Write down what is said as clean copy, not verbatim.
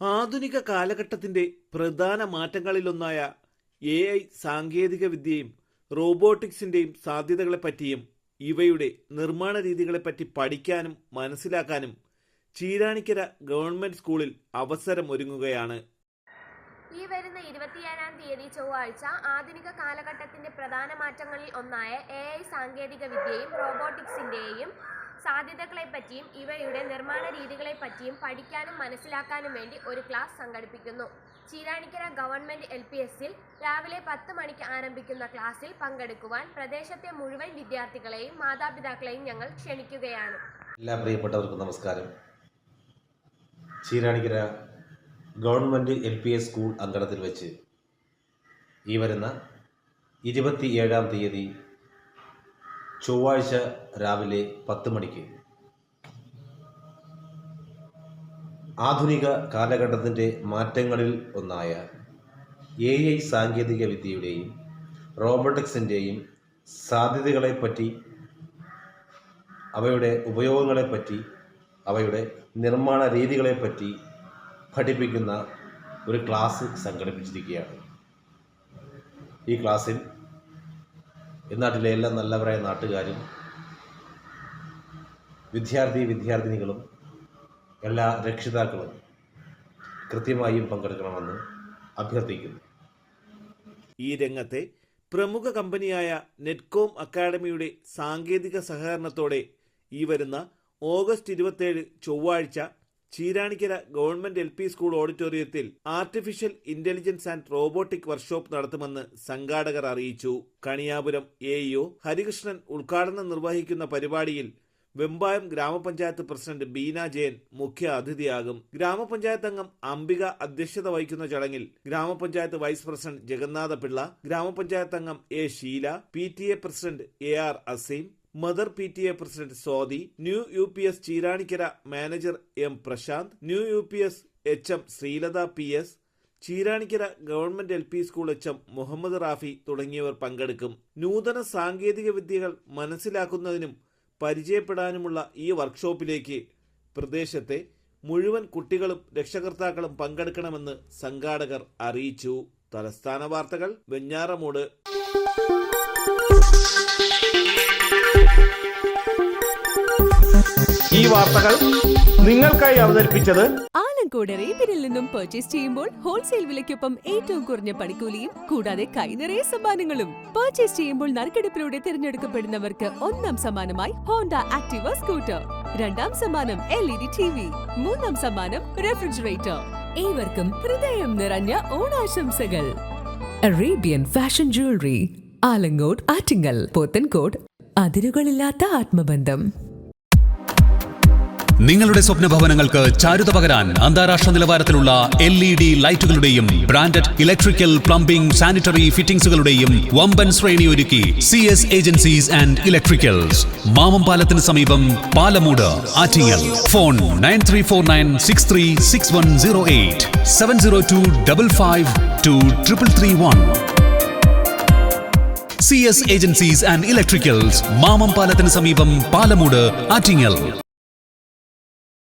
ആധുനിക കാലഘട്ടത്തിന്റെ പ്രധാന മാറ്റങ്ങളിലൊന്നായ AI സാങ്കേതികവിദ്യയും റോബോട്ടിക്സിന്റെയും സാധ്യതകളെപ്പറ്റിയും ഇവയുടെ നിർമ്മാണ രീതികളെപ്പറ്റി പഠിക്കാനും മനസ്സിലാക്കാനും ചീരാണിക്കര ഗവൺമെന്റ് സ്കൂളിൽ അവസരമൊരുങ്ങുകയാണ്. ഈ വരുന്ന 27-ാം തീയതി ചൊവ്വാഴ്ച ആധുനിക കാലഘട്ടത്തിന്റെ പ്രധാന മാറ്റങ്ങളിൽ ഒന്നായ AI സാങ്കേതികവിദ്യയും റോബോട്ടിക്സിന്റെയും സാധ്യതകളെപ്പറ്റിയും ഇവയുടെ നിർമ്മാണ രീതികളെപ്പറ്റിയും പഠിക്കാനും മനസ്സിലാക്കാനും വേണ്ടി ഒരു ക്ലാസ് സംഘടിപ്പിക്കുന്നു. ചീരാണിക്കര ഗവൺമെന്റ് LPSൽ രാവിലെ 10 മണിക്ക് ആരംഭിക്കുന്ന ക്ലാസ്സിൽ പങ്കെടുക്കുവാൻ പ്രദേശത്തെ മുഴുവൻ വിദ്യാർത്ഥികളെയും മാതാപിതാക്കളെയും ഞങ്ങൾ ക്ഷണിക്കുകയാണ്. എല്ലാ പ്രിയപ്പെട്ടവർക്കും നമസ്കാരം. ചീരാണിക്കര ഗവൺമെന്റ് LPS സ്കൂൾ അങ്കണത്തിൽ വെച്ച് ഈ വരുന്ന 27-ാം തീയതി ചൊവ്വാഴ്ച രാവിലെ 10 മണിക്ക് ആധുനിക കാലഘട്ടത്തിൻ്റെ മാറ്റങ്ങളിൽ ഒന്നായ AI സാങ്കേതിക വിദ്യയുടെയും റോബോട്ടിക്സിൻ്റെയും സാധ്യതകളെപ്പറ്റി, അവയുടെ ഉപയോഗങ്ങളെപ്പറ്റി, അവയുടെ നിർമ്മാണ രീതികളെപ്പറ്റി പഠിപ്പിക്കുന്ന ഒരു ക്ലാസ് സംഘടിപ്പിച്ചിരിക്കുകയാണ്. ഈ ക്ലാസ്സിൽ നാട്ടിലെ എല്ലാ നല്ലവരായ നാട്ടുകാരും വിദ്യാർത്ഥിനികളും എല്ലാ രക്ഷിതാക്കളും കൃത്യമായും പങ്കെടുക്കണമെന്ന് അഭ്യർത്ഥിക്കുന്നു. ഈ രംഗത്തെ പ്രമുഖ കമ്പനിയായ നെറ്റ്കോം അക്കാഡമിയുടെ സാങ്കേതിക സഹകരണത്തോടെ ഈ വരുന്ന ഓഗസ്റ്റ് 27 ചൊവ്വാഴ്ച ചീരാണിക്കര ഗവൺമെന്റ് LP സ്കൂൾ ഓഡിറ്റോറിയത്തിൽ artificial intelligence and robotic workshop നടത്തുമെന്ന് സംഘാടകർ അറിയിച്ചു. കണിയാപുരം AEO ഹരികൃഷ്ണൻ ഉദ്ഘാടനം നിർവഹിക്കുന്ന പരിപാടിയിൽ വെമ്പായം ഗ്രാമപഞ്ചായത്ത് പ്രസിഡന്റ് ബീന ജയൻ മുഖ്യ അതിഥിയാകും. ഗ്രാമപഞ്ചായത്ത് അംഗം അംബിക അധ്യക്ഷത വഹിക്കുന്ന ചടങ്ങിൽ ഗ്രാമപഞ്ചായത്ത് വൈസ് പ്രസിഡന്റ് ജഗന്നാഥ പിള്ള, ഗ്രാമപഞ്ചായത്ത് അംഗം A Sheela, PTA president AR Azeem, mother PTA president Swathi, new UPS Cheeranikkara manager M Prasanth, new UPS HM Sreelatha PS, Cheeranikkara government LP school HM Muhammad Rafi തുടങ്ങിയവർ പങ്കെടുക്കും. നൂതന സാങ്കേതിക വിദ്യകൾ മനസ്സിലാക്കുന്നതിനും പരിചയപ്പെടാനുമുള്ള ഈ വർക്ക്ഷോപ്പിലേക്ക് പ്രദേശത്തെ മുഴുവൻ കുട്ടികളും രക്ഷകർത്താക്കളും പങ്കെടുക്കണമെന്ന് സംഘാടകർ അറിയിച്ചു. തലസ്ഥാന വാർത്തകൾ, വെഞ്ഞാറമൂട്. ഈ വാർത്തകൾ നിങ്ങൾക്കായി അവതരിപ്പിച്ചത് ആലങ്കോട് റേപ്പിനിൽ നിന്നും പർച്ചേസ് ചെയ്യുമ്പോൾ ഹോൾസെയിൽ വിലയ്ക്കൊപ്പം ഏറ്റവും കുറഞ്ഞ പണിക്കൂലിയും കൂടാതെ കൈനിറയെ സമ്മാനങ്ങളും. പർച്ചേസ് ചെയ്യുമ്പോൾ നറുക്കെടുപ്പിലൂടെ തിരഞ്ഞെടുക്കപ്പെടുന്നവർക്ക് 1ാം സമ്മാനമായി ഹോണ്ട ആക്ടിവ സ്കൂട്ടർ, 2ാം സമ്മാനം LED TV, 3ാം സമ്മാനം റെഫ്രിജറേറ്റർ. ഏവർക്കും ഹൃദയം നിറഞ്ഞ ഓണാശംസകൾ. Arabian fashion jewellery, Alamcode, Attingal, Pothencode. അതിരുകളില്ലാത്ത ആത്മബന്ധം. നിങ്ങളുടെ സ്വപ്ന ഭവനങ്ങൾക്ക് ചാരുത പകരാൻ അന്താരാഷ്ട്ര നിലവാരത്തിലുള്ള LED ലൈറ്റുകളുടെയും ബ്രാൻഡഡ് ഇലക്ട്രിക്കൽ, പ്ലംബിംഗ്, സാനിറ്ററി ഫിറ്റിംഗ്സുകളുടെയും വമ്പൻ ശ്രേണി ഒരുക്കി CS agencies and electricals. Mamam പാലത്തിന് സമീപം, Palamood, Attingal. Phone 9349636108 702552331. CS agencies and electricals, Mamam പാലത്തിന് സമീപം, പാലമൂട്, ആറ്റിങ്ങൽ.